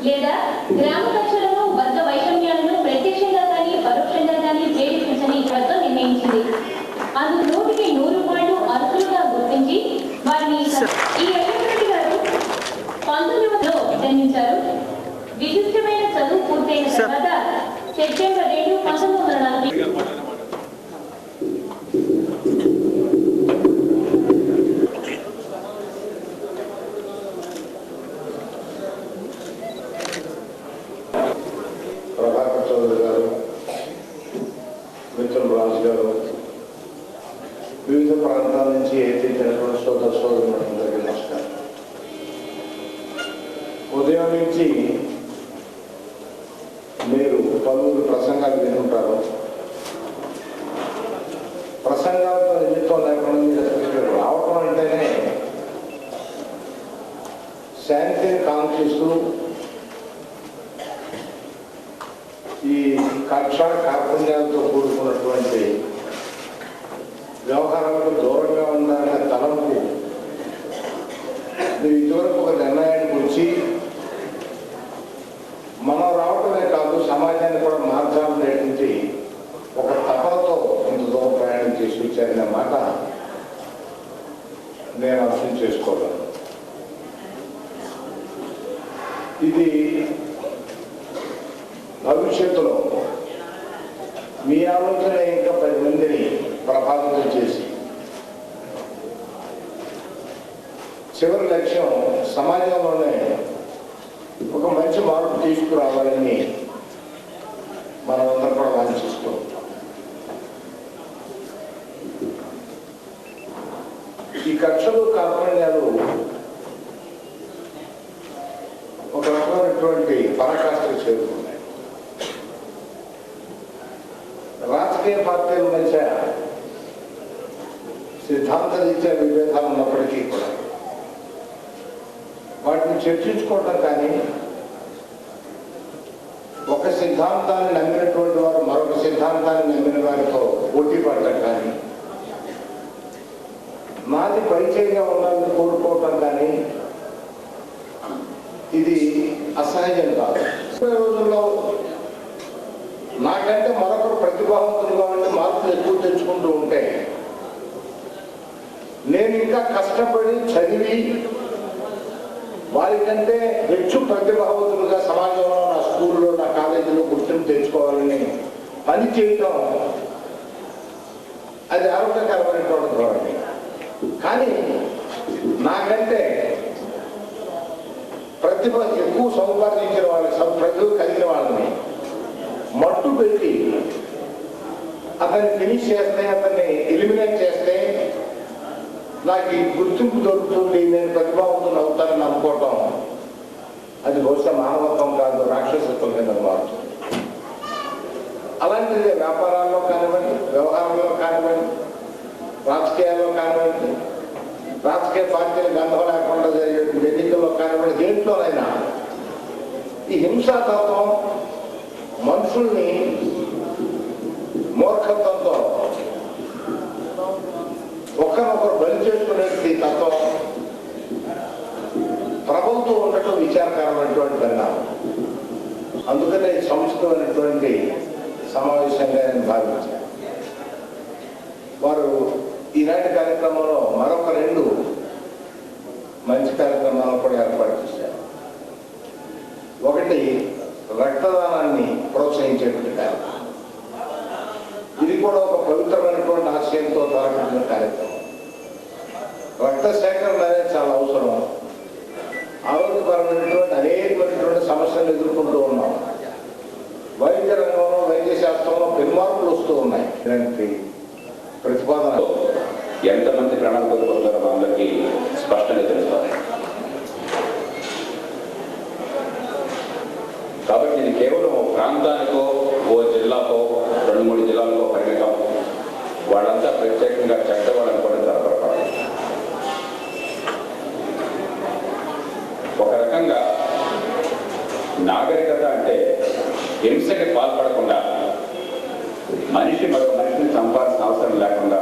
లేదా గ్రామ కక్షలను వర్గ వైషమ్యాలను ప్రత్యక్షంగా కానీ పరోక్షంగా కానీ ప్రేరేపించని ప్రభుత్వం నిర్ణయించింది. అందుకు 100కి 100 పాయింట్లు అర్హులుగా గుర్తించి వారిని ఈ అయ్యప్పరెడ్డి గారు 1900లో జన్మించారు. విశిష్టమైన చదువు పూర్తయిన తర్వాత సెప్టెంబర్ 2, 1940 వివిధ ప్రాంతాల నుంచి ఏదైనటువంటి సోదర సోదరులందరికీ నమస్కారం. ఉదయం నుంచి మీరు పలువురు ప్రసంగాలు వినుంటారు. ప్రసంగాలతో నిమిత్తం లేకుండా మీరు రావటం అంటేనే శాంతిని కాంక్షిస్తూ ఈ కక్ష కార్పణ్యాలతో కూడుకున్నటువంటి వ్యవహారాలకు దూరంగా ఉండాలనే తలంపు మీరు ఇదివరకు ఒక నిర్ణయానికి వచ్చి మనం రావటమే కాదు సమాజాన్ని కూడా మార్గాలు నేర్పించి ఒక తపనతో ఇంత దూరం ప్రయాణం చేసి వచ్చారనే మాట నేను అర్థం చేసుకోగలను. ఇది భవిష్యత్తులో మీ ఆలోచన ఇంకా 10 మందిని ప్రభావితం చేసి చివరి లక్ష్యం సమాజంలోనే ఒక మంచి మార్పు తీసుకురావాలని మనమందరం కూడా వాంఛిస్తూ ఈ కక్షలు కార్పణ్యాలు ఒక రకమైనటువంటి పరాకాష్ఠకు చేరుకున్నాయి. రాజకీయ పార్టీల మధ్య సిద్ధాంతరీత్యా విభేదాలు ఉన్నప్పటికీ కూడా వాటిని చర్చించుకోవటం కానీ ఒక సిద్ధాంతాన్ని నమ్మినటువంటి వారు మరొక సిద్ధాంతాన్ని నమ్మిన వారితో పోటీ పడటం కానీ నాది పరిచయంగా ఉండాలని కోరుకోవటం కానీ ఇది అసహజం కాదు. రోజుల్లో నాకంటే మరొకరు ప్రతిభావంతులుగా ఉంటే మార్పులు ఎక్కువ తెచ్చుకుంటూ ఉంటే నేను ఇంకా కష్టపడి చదివి వారికంటే ಹೆಚ್ಚు ప్రతిభావంతులుగా సమాజంలో నా స్కూల్లో నా కాలేజీలో గుర్తింపు తెచ్చుకోవాలని పని చేయటం అది ఆరోగ్యకరమైనటువంటి ధోరణి. కానీ నాకంటే ప్రతిభ ఎక్కువ సంపాదించిన వాళ్ళని ప్రతిభ కలిగిన వాళ్ళని మట్టు పెట్టి అతన్ని ఫినిష్ చేస్తే అతన్ని ఎలిమినేట్ చేస్తే నాకు ఈ గుర్తింపు దొరుకుతుంది, నేను ప్రతిభావంతులు అవుతానని అనుకోవటం అది బహుశా మానవత్వం కాదు, రాక్షసత్వం కింద మారుతుంది. అలాంటిది వ్యాపారాల్లో కానివ్వండి, వ్యవహారంలో కానివ్వండి, రాజకీయాల్లో కానివ్వండి, రాజకీయ పార్టీలు గంధం లేకుండా జరిగే ఎన్నికల్లో కానివ్వండి, దేంట్లోనైనా ఈ హింసాతత్వం మనుషుల్ని మూర్ఖత్వంతో ఒకరినొకరు బలి చేసుకునేటువంటి తత్వం ప్రభుత్వం ఉండటం విచారకరమైనటువంటి పరిణామం. అందుకనే సముచితమైనటువంటి సమావేశంగా నేను భావించాను. వారు ఈనాటి కార్యక్రమంలో మరొక 2 మంచి కార్యక్రమాలను కూడా ఏర్పాటు చేశారు. ఒకటి రక్తదానాన్ని ప్రోత్సహించేటువంటి కార్యక్రమం. ఇది కూడా ఒక పవిత్రమైనటువంటి ఆశయంతో తలపెట్టిన కార్యక్రమం. రక్త సేకరణ అనేది చాలా అవసరం. ఆరోగ్యపరమైనటువంటి అనేకమైనటువంటి సమస్యలు ఎదుర్కొంటూ ఉన్నాం. వైద్య రంగంలో, వైద్య శాస్త్రంలో పెనుమార్పులు వస్తూ ఉన్నాయి. ఇలాంటి ప్రతిపాదన ఎంతమంది ప్రాణాలు కోల్పోతున్నారో అందరికీ స్పష్టంగా తెలుస్తుంది. కాబట్టి ఇది కేవలం ఒక ప్రాంతానికో, ఓ జిల్లాకో, 2-3 జిల్లాలకో పరిమితం. వాళ్ళంతా ప్రత్యేకంగా చట్టవాళ్ళని కూడా జరపడతారు. ఒక రకంగా నాగరికత అంటే హింసకి పాల్పడకుండా, మనిషి మరొక మనిషిని చంపాల్సిన అవసరం లేకుండా,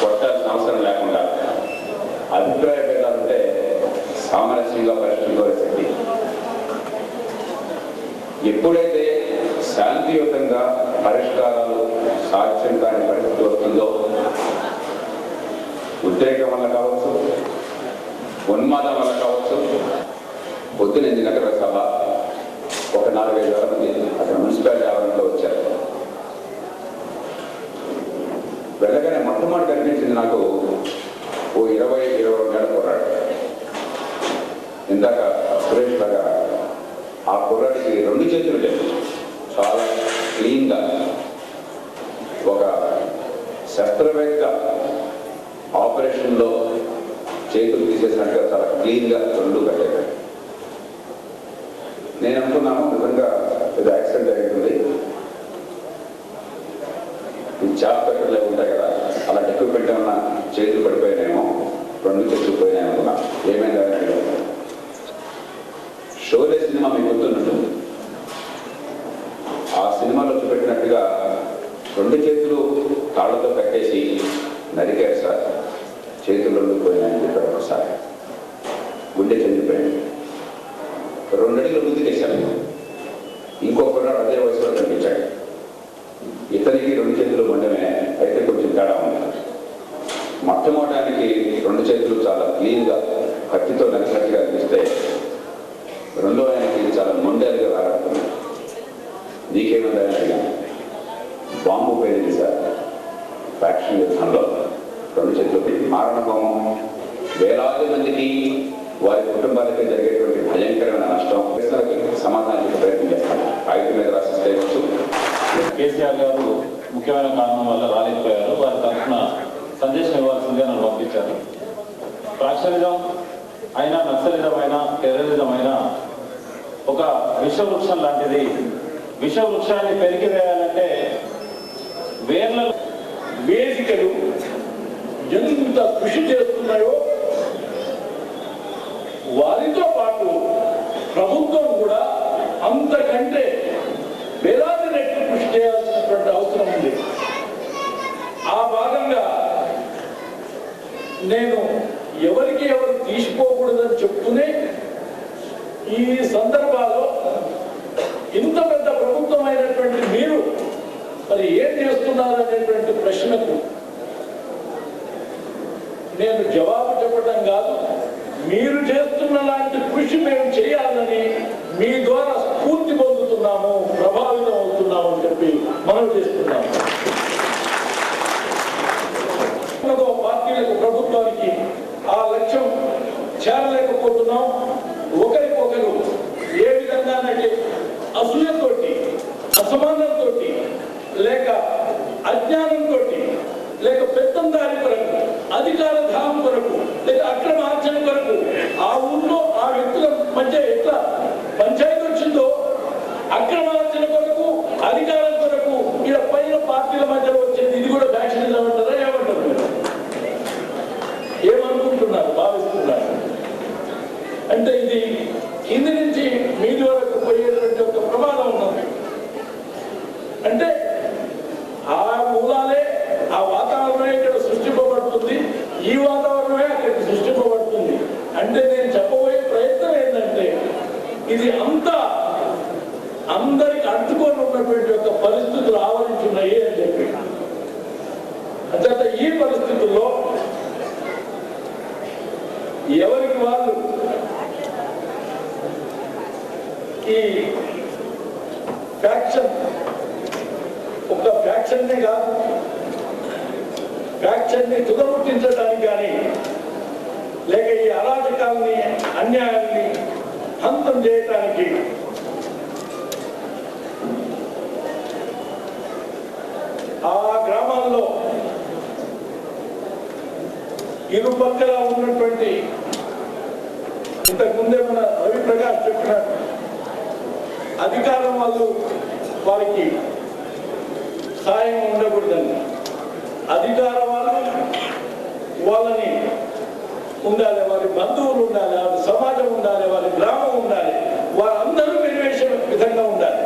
కొట్టాల్సిన అవసరం లేకుండా, అభిప్రాయ భేదాలుంటే సామరస్యంగా పరిష్కరించే శక్తి. ఎప్పుడైతే శాంతియుతంగా పరిష్కారాలు సాధ్యం కాని పరిస్థితి వస్తుందో, ఉద్రేకం వల్ల కావచ్చు, ఉన్మాదం వల్ల కావచ్చు, పొద్దున 8 గంటల సభ, ఒక 4-5 వేల మంది అక్కడ మున్సిపాలిటీ ఆవరణలో వచ్చారు. వెళ్ళగానే మొట్టమొదటి కనిపించింది నాకు ఓ 20-22 ఏళ్ళ కుర్రాడు. ఇందాక సురేష్ లాగా ఆ కుర్రాడికి 2 చేతులు లేవు. చాలా క్లీన్గా ఒక శస్త్రవేత్త ఆపరేషన్లో చేతులు తీసేసినట్టుగా చాలా క్లీన్గా 2 కట్టాడు. నేను అనుకున్నాను నిజంగా ఇది యాక్సిడెంట్ అవుతుంది, ఈ చాప్ పెట్టలే ఉంటాయి కదా, అలా ఎక్విప్మెంట్ ఏమన్నా చేతులు పడిపోయినాయేమో, 2 చేతులు పోయినాయి అనుకున్నా. ఏమైందా? షోలే సినిమా మీకు గుర్తున్నట్టుంది. ఆ సినిమాలో చూపెట్టినట్టుగా 2 చేతులు తాళ్లతో కట్టేసి నరికారు సార్, చేతులు 2 పోయినాయని చెప్పారు. ఒకసారి గుండె చెందిపోయాడు. 2 అడుగులు ముందుకేశాను. ఇంకొకరు అదే వయసులో కనిపించాడు. ఇతనికి 2 చేతులు మండమే, అయితే కొంచెం తేడా ఉంది. మొట్టమొదటానికి 2 చేతులు చాలా క్లీన్గా కత్తితో నరికినట్టుగా అనిపిస్తే, రెండో ఆయనకి చాలా మొండేలుగా రాగడుతుంది. నీకేమైంది అని అడిగాను. బాంబు పేరింది సార్ ఫ్యాక్షన్ యుద్ధంలో, 2 చేతులకి మారణ హోమం, వేలాది మందికి వారి కుటుంబాలకి జరిగేటువంటి భయంకరమైన నష్టం. సమాధానం చెప్పే ప్రయత్నం చేస్తాను. కాగితం మీద రాసిస్తే కేసీఆర్ గారు ముఖ్యమైన కారణం వల్ల రాలేకపోయారు. వారి తరఫున సందేశం ఇవ్వాల్సిందిగా నన్ను పంపించారు. ఫ్యాక్షనిజం అయినా, నక్సలిజం అయినా, టెర్రరిజం అయినా ఒక విషవృక్షం లాంటిది. విషవృక్షాన్ని పెరిగివేయాలంటే వేర్ల వేదికలు ఎంత కృషి చేస్తున్నాయో వారితో పాటు ప్రభుత్వం కూడా అంతకంటే వేలాది రెట్లు కృషి చేయాల్సినటువంటి అవసరం ఉంది. ఆ భాగంగా నేను ఎవరికి ఎవరు తీసుకోకూడదని చెప్తూనే ఈ సందర్భాల్లో ఇంత పెద్ద ప్రభుత్వం అయినటువంటి మీరు మరి ఏం చేస్తున్నారు అనేటువంటి ప్రశ్నకు నేను జవాబు చెప్పడం కాదు, మీరు చేస్తున్న లాంటి కృషి మేము చేయాలని మీ ద్వారా స్ఫూర్తి పొందుతున్నాము, ప్రభావితం అవుతున్నాము అని చెప్పి మనం చేస్తున్నాము. పార్టీలకు, ప్రభుత్వానికి ఆ లక్ష్యం చేరలేకపోతున్నాం. ఒకరికొకరు ఏ విధంగానంటే అసూయతోటి, అసమానంతో, లేక అజ్ఞానంతో, లేక పెత్తందారి కొరకు, అధికార ధామం కొరకు, లేక అక్రమ ఆర్జన కొరకు ఆ ఊళ్ళో ఆ వ్యక్తుల మధ్య ఎట్లా పంచాయతీ వచ్చిందో, అక్రమార్జన కొరకు, అధికారం కొరకు ఇలా పైన పార్టీల మధ్యలో వచ్చేది ఇది కూడా ఫ్యాక్షనిజం అంటారా? ఏమంటారు? ఏమనుకుంటున్నారు, భావిస్తున్నారు? అంటే ఇది కింది నుంచి మీది వరకు పోయేటువంటి ఒక ప్రమాదం ఉన్నది. అంటే ఆ మూలాలే, ఆ వాతావరణమే ఇక్కడ సృష్టింపబడుతుంది, ఈ వాతావరణమే అక్కడికి సృష్టింపబడుతుంది. అంటే నేను చెప్పబోయే ప్రయత్నం ఏంటంటే ఇది అంతా అందరికి అంటుకొని ఉన్నటువంటి ఒక పరిస్థితులు ఆవరించున్నాయి అని చెప్పి. అంటే ఈ పరిస్థితుల్లో ఎవరికి వాళ్ళు ఈ ఫ్యాక్షన్, ఒక ఫ్యాక్షన్నే కాదు, ఫ్యాక్షన్ని తుదముట్టించడానికి కానీ, లేక ఈ అరాజకాల్ని, అన్యాయాన్ని అంతం చేయటానికి ఆ గ్రామాల్లో ఇరుపక్కల ఉన్నటువంటి, ఇంతకుముందే మన రవి ప్రకాష్ చెప్పినట్టు అధికారం వాళ్ళు వారికి సాయం ఉండకూడదని, అధికారం వాళ్ళు వాళ్ళని ఉండాలి, వారి బంధువులు ఉండాలి, వారి సమాజం ఉండాలి, వారి గ్రామం ఉండాలి, వారందరూ వెలివేసే విధంగా ఉండాలి.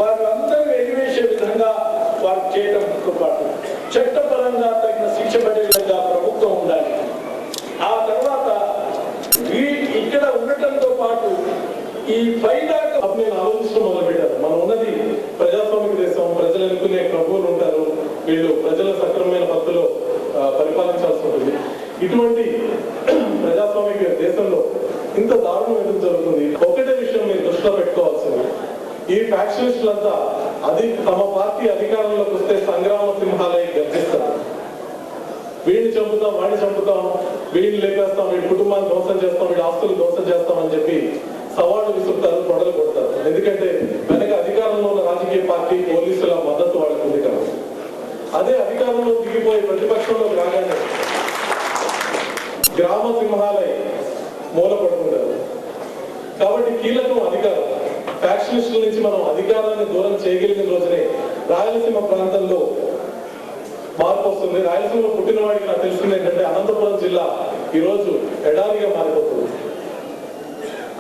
వారు అందరూ వెలివేసే విధంగా వారు చేయడంతో పాటు చట్టపరంగా తగిన శిక్ష పడే విధంగా ప్రభుత్వం ఉండాలి. ఆ తర్వాత ఇక్కడ ఉండటంతో పాటు ఈ పైదాకా నేను ఆలోచించడం మొదలుపెట్టారు. మనం ఉన్నది ప్రజాస్వామిక దేశం, ప్రజలు ఎన్నుకునే ప్రభువులు ఉంటారు, వీళ్ళు ప్రజల సక్రమమైన పద్ధతిలో పరిపాలించాల్సి ఉంటుంది. ఇటువంటి ప్రజాస్వామిక దేశంలో ఇంత దారుణం ఎందుకు జరుగుతుంది? ఒకటే విషయం మీరు దృష్టిలో పెట్టుకోవాల్సింది, ఈ ఫ్యాక్షనిస్టులంతా తమ పార్టీ అధికారంలోకి వస్తే సంగ్రామ సింహాలై గర్జిస్తారు. వీడిని చంపుతాం, వాడిని చంపుతాం, వీడిని లేపేస్తాం, వీడి కుటుంబాన్ని ధ్వంసం చేస్తాం, వీడి ఆస్తులు ధ్వంసం చేస్తాం అని చెప్పి సవాళ్లు విసురుతారు, తొడలు కొడతారు. ఎందుకంటే వెనక అధికారంలో ఉన్న రాజకీయ పార్టీ, పోలీసుల మద్దతు వాళ్ళకు ఉంది కాబట్టి. అదే అధికారంలో దిగిపోయి ప్రతిపక్షంలోకి రాగానే గ్రామ సింహాలై మూలపడుతుంటారు. కాబట్టి కీలకం అధికారం. ఫ్యాక్షనిస్టుల నుంచి మనం అధికారాన్ని దూరం చేయగలిగిన రోజునే రాయలసీమ ప్రాంతంలో మార్పు వస్తుంది. రాయలసీమలో పుట్టిన వాడికి నాకు తెలిసింది ఏంటంటే అనంతపురం జిల్లా ఈరోజు ఎడారిగా మారిపోతుంది.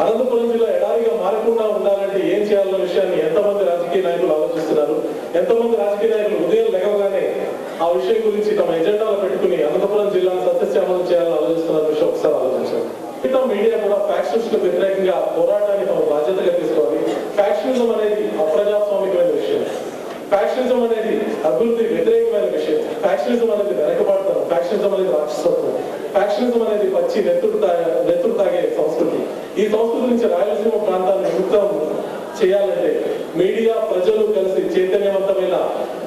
అనంతపురం జిల్లా ఎడారిగా మారకుండా ఉండాలంటే ఏం చేయాలన్న విషయాన్ని ఎంతమంది రాజకీయ నాయకులు ఆలోచిస్తున్నారు? ఎంతమంది రాజకీయ నాయకులు ఉదయం లెగవగానే ఆ విషయం గురించి తమ ఎజెండాలో పెట్టుకుని అనంతపురం జిల్లాను సస్యశ్యామలం చేయాలని ఆలోచిస్తున్న విషయం ఒకసారి ఆలోచించారు. మీడియా కూడా ఫ్యాక్షనిస్టులకు వ్యతిరేకంగా పోరాటాన్ని తమ బాధ్యతగా తీసుకోవాలి. ఫ్యాక్షనిజం అనేది అప్రజాస్వామికమైన విషయం. ఫ్యాక్షనిజం అనేది అభివృద్ధి వ్యతిరేకమైన విషయం. ఫ్యాక్షనిజం అనేది వెనకబడతారు. ఫ్యాక్షనిజం అనేది రాక్షసత్వం. ఫ్యాక్షనిజం అనేది పచ్చి నెత్తురు తాగే సంస్కృతి. ఈ సంస్కృతి నుంచి రాయలసీమ ప్రాంతాన్ని విముక్తం చేయాలంటే మీడియా, ప్రజలు కలిసి చైతన్యవంతమైన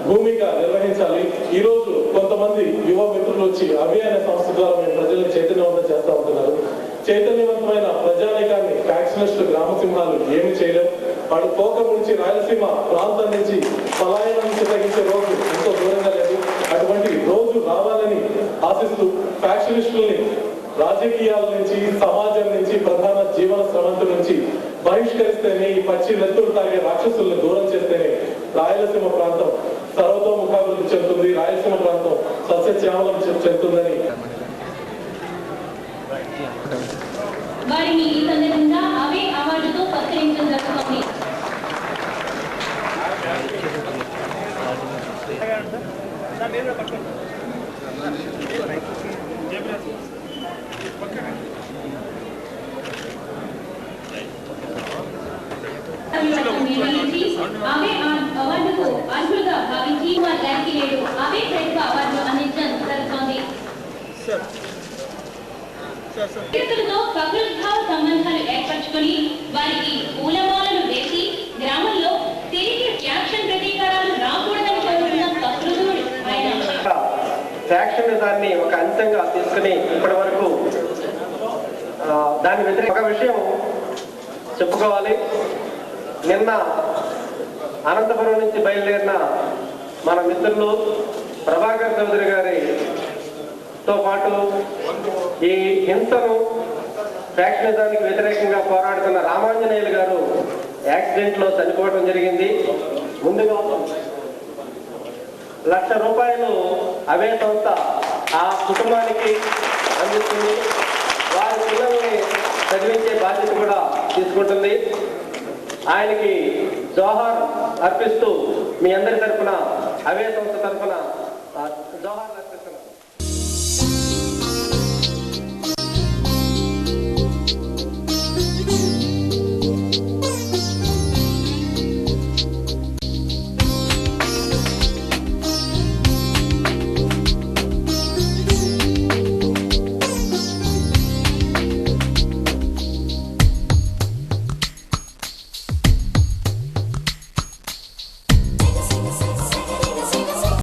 భూమిక నిర్వహించాలి. ఈ రోజు కొంతమంది యువ మిత్రులు వచ్చి అభి అనే సంస్థ ద్వారా మేము ప్రజల్ని చైతన్యవంతం చేస్తూ ఉంటున్నారు. చైతన్యవంతమైన ప్రజానీకాన్ని ఫ్యాక్షనిస్టు గ్రామ సింహాలు ఏమి చేయలేవు. వాడు కోక నుంచి రాయలసీమ ప్రాంతం నుంచి పలాయనం నుంచి తగ్గించే రోజు ఎంతో దూరంగా లేదు. అటువంటి రోజు రావాలని ఆశిస్తూ ఫ్యాక్షనిస్టుల్ని రాజకీయాల నుంచి, సమాజం నుంచి, ప్రధాన జీవన స్రవంతుల నుంచి బహిష్కరిస్తేనే, ఈ పచ్చి నెత్తులు తాగే రాక్షసుల్ని దూరం చేస్తేనే రాయలసీమ ప్రాంతం సర్వతోముఖాభివృద్ధి చెందుతుంది. రాయలసీమ ప్రాంతం సస్యశ్యామలం చెందుతుందని వారిని ఈ సందర్భంగా అవే అవార్డుతో సత్కరించడం జరుగుతుంది. అవే అవార్డుకు అర్హులుగా భావించి వారికి నేడు అవే ప్రతిభ అవార్డు అందించడం జరుగుతోంది. వ్యక్తులతో ప్రకృతిభావ సంబంధాలు ఏర్పరచుకుని వారికి పూలమాలను వేసి గ్రామంలో తిరిగి ఫ్యాక్షన్ ప్రతీకారాలు రాకూడదని కోరుతున్న ప్రకృతుడు ఆయన. ఫ్యాక్షనిజాన్ని ఒక అంశంగా తీసుకుని ఇప్పటి వరకు దాని వ్యతిరేక ఒక విషయం చెప్పుకోవాలి. నిన్న అనంతపురం నుంచి బయలుదేరిన మన మిత్రులు ప్రభాకర్ చౌదరి గారితో పాటు ఈ హింసను, ఫ్యాక్షనిజానికి వ్యతిరేకంగా పోరాడుతున్న రామాంజనేయులు గారు యాక్సిడెంట్ లో చనిపోవడం జరిగింది. ముందుగా 1,00,000 రూపాయలు అవే సంస్థ ఆ కుటుంబానికి అందిస్తుంది. వారి పిల్లల్ని చదివించే బాధ్యత కూడా తీసుకుంటుంది. ఆయనకి జోహార్ అర్పిస్తూ మీ అందరి తరఫున, అవే సంస్థ తరఫున జోహార్ అర్పిస్తూ